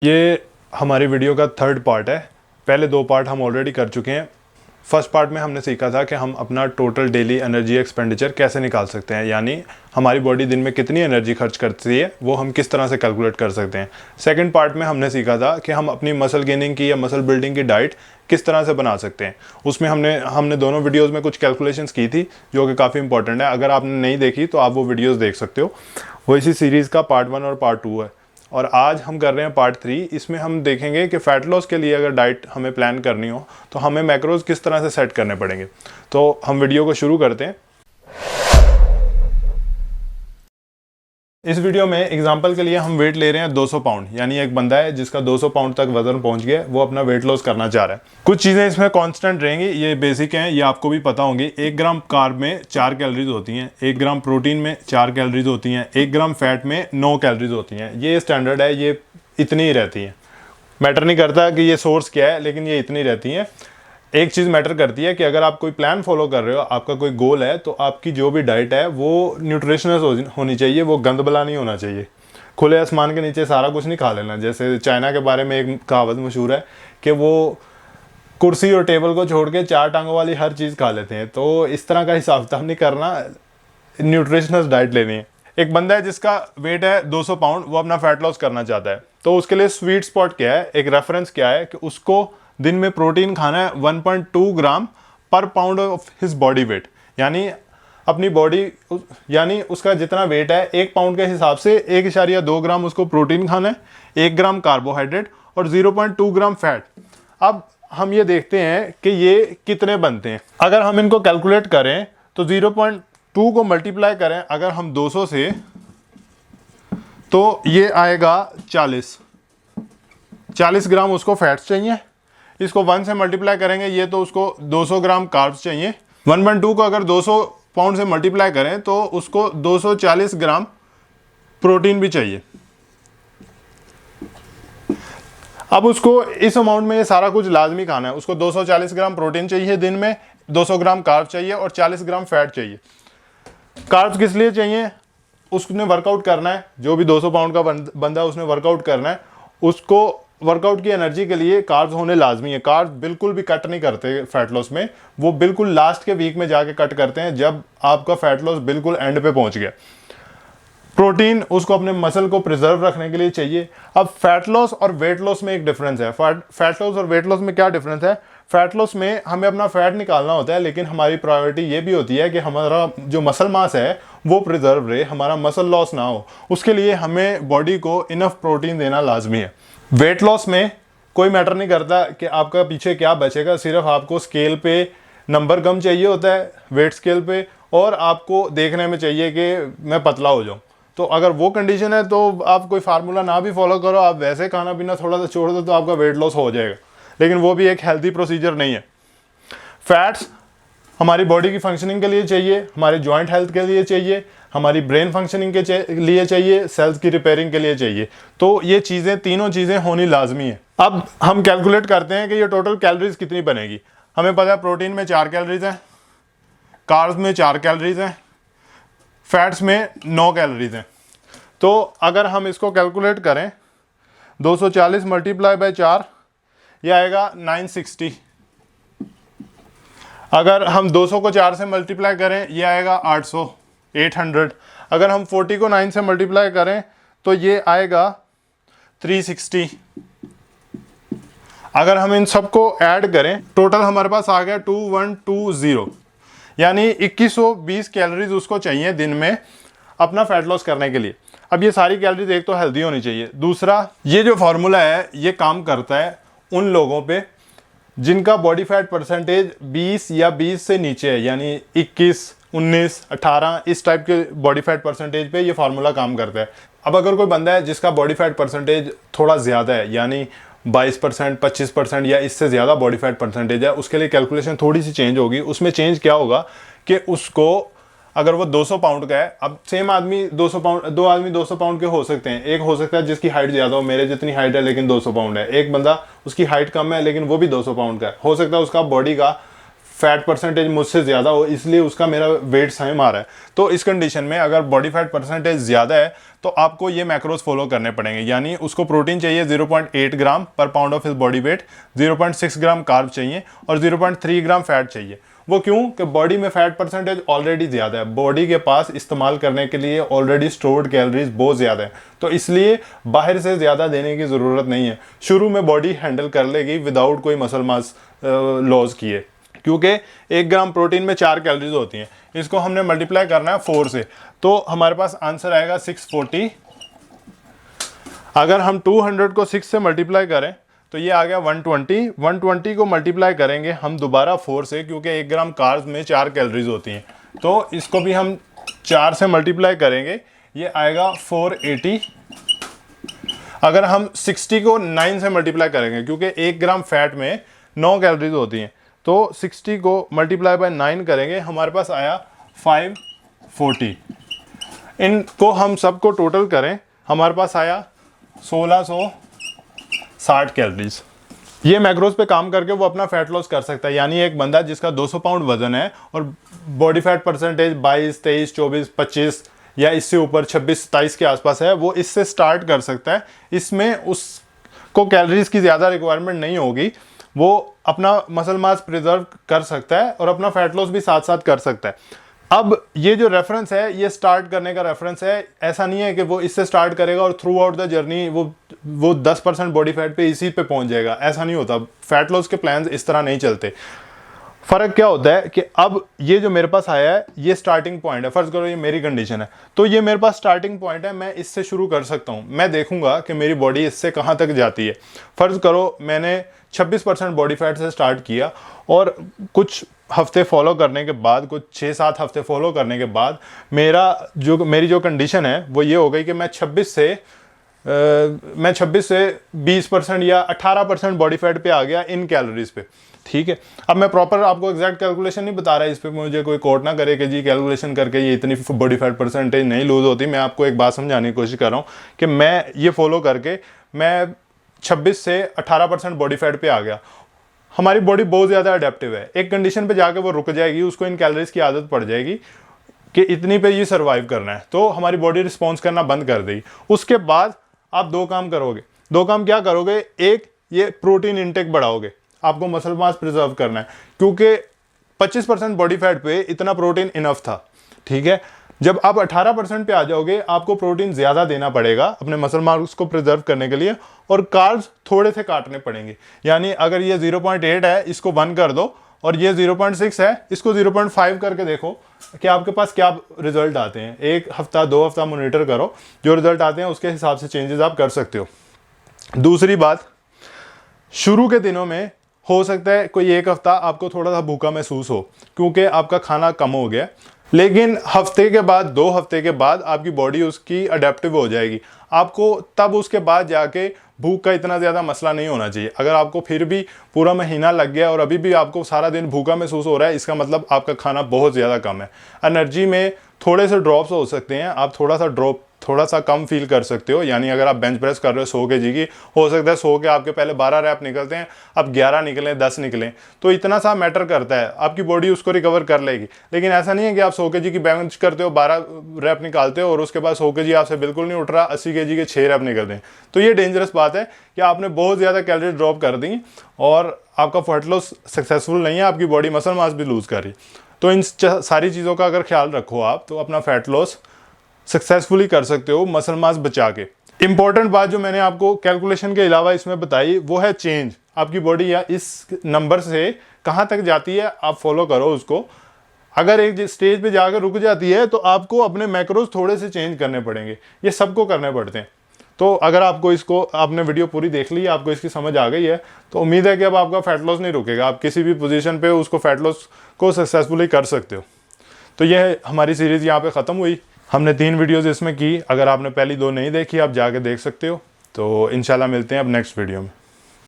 ये हमारी वीडियो का थर्ड पार्ट है। पहले दो पार्ट हम ऑलरेडी कर चुके हैं। फर्स्ट पार्ट में हमने सीखा था कि हम अपना टोटल डेली एनर्जी एक्सपेंडिचर कैसे निकाल सकते हैं, यानी हमारी बॉडी दिन में कितनी एनर्जी खर्च करती है वो हम किस तरह से कैलकुलेट कर सकते हैं। सेकंड पार्ट में हमने सीखा था कि हम अपनी मसल गेनिंग की या मसल बिल्डिंग की डाइट किस तरह से बना सकते हैं। उसमें हमने दोनों वीडियोज़ में कुछ कैलकुलेशंस की थी जो कि काफ़ी इंपॉर्टेंट है। अगर आपने नहीं देखी तो आप वो वीडियोज़ देख सकते हो। वो इसी सीरीज़ का पार्ट 1 और पार्ट 2 है। और आज हम कर रहे हैं पार्ट 3। इसमें हम देखेंगे कि फ़ैट लॉस के लिए अगर डाइट हमें प्लान करनी हो तो हमें मैक्रोज किस तरह से सेट करने पड़ेंगे। तो हम वीडियो को शुरू करते हैं। इस वीडियो में एग्जांपल के लिए हम वेट ले रहे हैं 200 पाउंड, यानी एक बंदा है जिसका 200 पाउंड तक वजन पहुंच गया, वो अपना वेट लॉस करना चाह रहा है। कुछ चीज़ें इसमें कांस्टेंट रहेंगी, ये बेसिक हैं, ये आपको भी पता होंगी। 1 ग्राम कार्ब में 4 कैलोरीज होती हैं, 1 ग्राम प्रोटीन में 4 कैलोरीज होती हैं, 1 ग्राम फैट में 9 कैलोरीज होती हैं। ये स्टैंडर्ड है, ये इतनी ही रहती हैं। मैटर नहीं करता कि ये सोर्स क्या है, लेकिन ये इतनी रहती हैं। एक चीज़ मैटर करती है कि अगर आप कोई प्लान फॉलो कर रहे हो, आपका कोई गोल है, तो आपकी जो भी डाइट है वो न्यूट्रिशनस होनी चाहिए, वो गंदबला नहीं होना चाहिए। खुले आसमान के नीचे सारा कुछ नहीं खा लेना। जैसे चाइना के बारे में एक कहावत मशहूर है कि वो कुर्सी और टेबल को छोड़ के 4 टांगों वाली हर चीज़ खा लेते हैं। तो इस तरह का हिसाब किताब नहीं करना, न्यूट्रिशनस डाइट लेनी है। एक बंदा है जिसका वेट है 200 पाउंड, वो अपना फैट लॉस करना चाहता है, तो उसके लिए स्वीट स्पॉट क्या है, एक रेफरेंस क्या है कि उसको दिन में प्रोटीन खाना है 1.2 ग्राम पर pound of his body weight, यानी अपनी बॉडी यानी उसका जितना वेट है 1 पाउंड के हिसाब से 1.2 ग्राम उसको प्रोटीन खाना है, 1 ग्राम कार्बोहाइड्रेट और 0.2 ग्राम फैट। अब हम ये देखते हैं कि ये कितने बनते हैं। अगर हम इनको कैलकुलेट करें तो 0.2 को मल्टीप्लाई करें अगर हम 200 से, तो ये आएगा 40 ग्राम उसको फैट्स चाहिए। इसको 1 से मल्टीप्लाई करेंगे, ये तो उसको 200 ग्राम कार्ब्स चाहिए। 1.2 को अगर 200 पाउंड से मल्टीप्लाई करें तो उसको 240 ग्राम प्रोटीन भी चाहिए। अब उसको इस अमाउंट में ये सारा कुछ लाजमी खाना है। उसको 240 ग्राम प्रोटीन चाहिए दिन में, 200 ग्राम कार्ब चाहिए और 40 ग्राम फैट चाहिए। कार्ब्स किस लिए चाहिए? उसने वर्कआउट करना है। जो भी 200 पाउंड का बंदा उसने वर्कआउट करना है, उसको वर्कआउट की एनर्जी के लिए कार्ब्स होने लाजमी है। कार्ब्स बिल्कुल भी कट नहीं करते फैट लॉस में, वो बिल्कुल लास्ट के वीक में जाके कट करते हैं जब आपका फैट लॉस बिल्कुल एंड पे पहुंच गया। प्रोटीन उसको अपने मसल को प्रिजर्व रखने के लिए चाहिए। अब फैट लॉस और वेट लॉस में एक डिफरेंस है। फैट लॉस और वेट लॉस में क्या डिफरेंस है? फैट लॉस में हमें अपना फैट निकालना होता है, लेकिन हमारी प्रायोरिटी ये भी होती है कि हमारा जो मसल मास है वो प्रिजर्व रहे, हमारा मसल लॉस ना हो। उसके लिए हमें बॉडी को इनफ प्रोटीन देना लाजमी है। वेट लॉस में कोई मैटर नहीं करता कि आपका पीछे क्या बचेगा, सिर्फ आपको स्केल पे नंबर कम चाहिए होता है, वेट स्केल पे, और आपको देखने में चाहिए कि मैं पतला हो जाऊं। तो अगर वो कंडीशन है तो आप कोई फार्मूला ना भी फॉलो करो, आप वैसे खाना पीना थोड़ा सा छोड़ दो तो आपका वेट लॉस हो जाएगा, लेकिन वो भी एक हेल्थी प्रोसीजर नहीं है। फैट्स हमारी बॉडी की फंक्शनिंग के लिए चाहिए, हमारे जॉइंट हेल्थ के लिए चाहिए, हमारी ब्रेन फंक्शनिंग के लिए चाहिए, सेल्स की रिपेयरिंग के लिए चाहिए। तो ये चीज़ें, तीनों चीज़ें होनी लाजमी है। अब हम कैलकुलेट करते हैं कि ये टोटल कैलोरीज कितनी बनेगी। हमें पता है प्रोटीन में 4 कैलोरीज हैं, कार्ब्स में 4 कैलोरीज हैं, फैट्स में 9 कैलोरीज हैं। तो अगर हम इसको कैलकुलेट करें 240 मल्टीप्लाई बाय 4, यह आएगा 960। अगर हम 200 को 4 से मल्टीप्लाई करें ये आएगा 800। अगर हम 40 को 9 से मल्टीप्लाई करें तो ये आएगा 360। अगर हम इन सबको ऐड करें, टोटल हमारे पास आ गया 2120, यानी 2120 कैलोरीज उसको चाहिए दिन में अपना फैट लॉस करने के लिए। अब ये सारी कैलोरीज एक तो हेल्दी होनी चाहिए, दूसरा ये जो फार्मूला है ये काम करता है उन लोगों पे जिनका बॉडी फैट परसेंटेज 20 या 20 से नीचे है, यानी 21, 19, 18 इस टाइप के बॉडी फैट परसेंटेज पे ये फार्मूला काम करता है। अब अगर कोई बंदा है जिसका बॉडी फैट परसेंटेज थोड़ा ज़्यादा है, यानी 22%, 25% या इससे ज़्यादा बॉडी फैट परसेंटेज है, उसके लिए कैलकुलेशन थोड़ी सी चेंज होगी। उसमें चेंज क्या होगा कि उसको, अगर वो 200 पाउंड का है, अब सेम आदमी 200 पाउंड, दो आदमी 200 पाउंड के हो सकते हैं। एक हो सकता है जिसकी हाइट ज़्यादा हो, मेरे जितनी हाइट है लेकिन 200 पाउंड है। एक बंदा उसकी हाइट कम है लेकिन वो भी 200 पाउंड का है। हो सकता है उसका बॉडी का फैट परसेंटेज मुझसे ज़्यादा हो, इसलिए उसका मेरा वेट सेम आ रहा है। तो इस कंडीशन में अगर बॉडी फैट परसेंटेज ज़्यादा है तो आपको ये मैक्रोज फॉलो करने पड़ेंगे, यानी उसको प्रोटीन चाहिए 0.8 ग्राम पर pound of his body weight, 0.6 gram carb चाहिए और 0.3 ग्राम फैट चाहिए। वो क्यों? कि बॉडी में फैट परसेंटेज ऑलरेडी ज़्यादा है, बॉडी के पास इस्तेमाल करने के लिए ऑलरेडी स्टोर्ड कैलोरीज बहुत ज़्यादा है, तो इसलिए बाहर से ज़्यादा देने की ज़रूरत नहीं है। शुरू में बॉडी हैंडल कर लेगी विदाउट कोई मसल मास लॉस किए, क्योंकि 1 ग्राम प्रोटीन में 4 कैलोरीज होती हैं। इसको हमने मल्टीप्लाई करना है 4 से, तो हमारे पास आंसर आएगा 640। अगर हम 200 को 6 से मल्टीप्लाई करें तो ये आ गया 120। 120 को मल्टीप्लाई करेंगे हम दोबारा 4 से, क्योंकि 1 ग्राम कार्ब्स में 4 कैलोरीज होती हैं, तो इसको भी हम 4 से मल्टीप्लाई करेंगे, ये आएगा 480। अगर हम 60 को 9 से मल्टीप्लाई करेंगे, क्योंकि 1 ग्राम फैट में 9 कैलोरीज होती हैं, तो 60 को मल्टीप्लाई बाय 9 करेंगे, हमारे पास आया 540। इनको हम सबको टोटल करें, हमारे पास आया 1660 कैलोरीज। ये मैक्रोज पे काम करके वो अपना फैट लॉस कर सकता है। यानी एक बंदा जिसका 200 पाउंड वजन है और बॉडी फैट परसेंटेज 22, 23, 24, 25 या इससे ऊपर 26, 27 के आसपास है, वो इससे स्टार्ट कर सकता है। इसमें उसको कैलोरीज की ज़्यादा रिक्वायरमेंट नहीं होगी, वो अपना मसल मास प्रिजर्व कर सकता है और अपना फैट लॉस भी साथ साथ कर सकता है। अब ये जो रेफरेंस है ये स्टार्ट करने का रेफरेंस है, ऐसा नहीं है कि वो इससे स्टार्ट करेगा और थ्रू आउट द जर्नी वो 10% बॉडी फैट पे इसी पे पहुंच जाएगा, ऐसा नहीं होता। फैट लॉस के प्लान्स इस तरह नहीं चलते। फ़र्क क्या होता है कि अब ये जो मेरे पास आया है ये स्टार्टिंग पॉइंट है। फ़र्ज़ करो ये मेरी कंडीशन है, तो ये मेरे पास स्टार्टिंग पॉइंट है, मैं इससे शुरू कर सकता हूँ। मैं देखूंगा कि मेरी बॉडी इससे कहाँ तक जाती है। फ़र्ज़ करो मैंने 26% बॉडी फैट से स्टार्ट किया और कुछ हफ्ते फॉलो करने के बाद, कुछ 6-7 हफ्ते फॉलो करने के बाद मेरी जो कंडीशन है वो ये हो गई कि मैं 26 से 20% या 18% बॉडी फैट पे आ गया इन कैलोरीज पे। ठीक है, अब मैं प्रॉपर आपको एग्जैक्ट कैलकुलेशन नहीं बता रहा, इस पे मुझे कोई कोट ना करे कि जी कैलकुलेशन करके ये इतनी बॉडी फैट परसेंटेज नहीं लूज होती। मैं आपको एक बात समझाने की कोशिश कर रहा हूँ कि मैं ये फॉलो करके मैं 26 से 18% बॉडी फैट पे आ गया। हमारी बॉडी बहुत ज़्यादा अडेप्टिव है, एक कंडीशन पे जाके वो रुक जाएगी, उसको इन कैलोरीज की आदत पड़ जाएगी कि इतनी पे ये सर्वाइव करना है, तो हमारी बॉडी रिस्पॉन्स करना बंद कर देगी। उसके बाद आप 2 काम करोगे। 2 काम क्या करोगे? एक, ये प्रोटीन इंटेक बढ़ाओगे, आपको मसल मास प्रिजर्व करना है, क्योंकि 25% बॉडी फैट पे इतना प्रोटीन इनफ था। ठीक है, जब आप 18% पे आ जाओगे आपको प्रोटीन ज़्यादा देना पड़ेगा अपने मसल मास को प्रिजर्व करने के लिए, और कार्ब्स थोड़े से काटने पड़ेंगे। यानी अगर ये 0.8 है इसको 1 कर दो, और ये 0.6 है इसको 0.5 करके देखो कि आपके पास क्या रिजल्ट आते हैं। 1 हफ्ता 2 हफ्ता मोनिटर करो, जो रिजल्ट आते हैं उसके हिसाब से चेंजेस आप कर सकते हो। दूसरी बात, शुरू के दिनों में हो सकता है कोई 1 हफ्ता आपको थोड़ा सा भूखा महसूस हो, क्योंकि आपका खाना कम हो गया, लेकिन हफ्ते के बाद 2 हफ्ते के बाद आपकी बॉडी उसकी अडेप्टिव हो जाएगी। आपको तब उसके बाद जाके भूख का इतना ज़्यादा मसला नहीं होना चाहिए। अगर आपको फिर भी पूरा महीना लग गया और अभी भी आपको सारा दिन भूखा महसूस हो रहा है, इसका मतलब आपका खाना बहुत ज़्यादा कम है। एनर्जी में थोड़े से ड्रॉप्स हो सकते हैं, आप थोड़ा सा कम फील कर सकते हो। यानी अगर आप बेंच प्रेस कर रहे हो 100 kg की, हो सकता है 100 के आपके पहले 12 रैप निकलते हैं, अब 11 निकलें, 10 निकलें, तो इतना सा मैटर करता है, आपकी बॉडी उसको रिकवर कर लेगी। लेकिन ऐसा नहीं है कि आप 100 kg की बेंच करते हो, 12 रैप निकालते हो और उसके बाद 100 kg आपसे बिल्कुल नहीं उठ रहा, 80 kg के 6 रैप निकलते हैं। तो ये डेंजरस बात है कि आपने बहुत ज़्यादा कैलोरी ड्रॉप कर दी और आपका फैट लॉस सक्सेसफुल नहीं है, आपकी बॉडी मसल मास भी लूज़ कर रही। तो इन सारी चीज़ों का अगर ख्याल रखो आप, तो अपना फैट लॉस सक्सेसफुली कर सकते हो मसल मास बचा के। इंपॉर्टेंट बात जो मैंने आपको कैलकुलेशन के अलावा इसमें बताई वो है चेंज। आपकी बॉडी या इस नंबर से कहाँ तक जाती है आप फॉलो करो उसको। अगर एक स्टेज पे जाकर रुक जाती है तो आपको अपने मैक्रोज थोड़े से चेंज करने पड़ेंगे, ये सबको करने पड़ते हैं। तो अगर आपने वीडियो पूरी देख ली, आपको इसकी समझ आ गई है, तो उम्मीद है कि अब आपका फैट लॉस नहीं रुकेगा, आप किसी भी पोजीशन पे उसको फैट लॉस को सक्सेसफुली कर सकते हो। तो यह हमारी सीरीज़ यहाँ पे ख़त्म हुई। हमने 3 वीडियोज़ इसमें की, अगर आपने पहली 2 नहीं देखी आप जाके देख सकते हो। तो इंशाल्लाह मिलते हैं अब नेक्स्ट वीडियो में।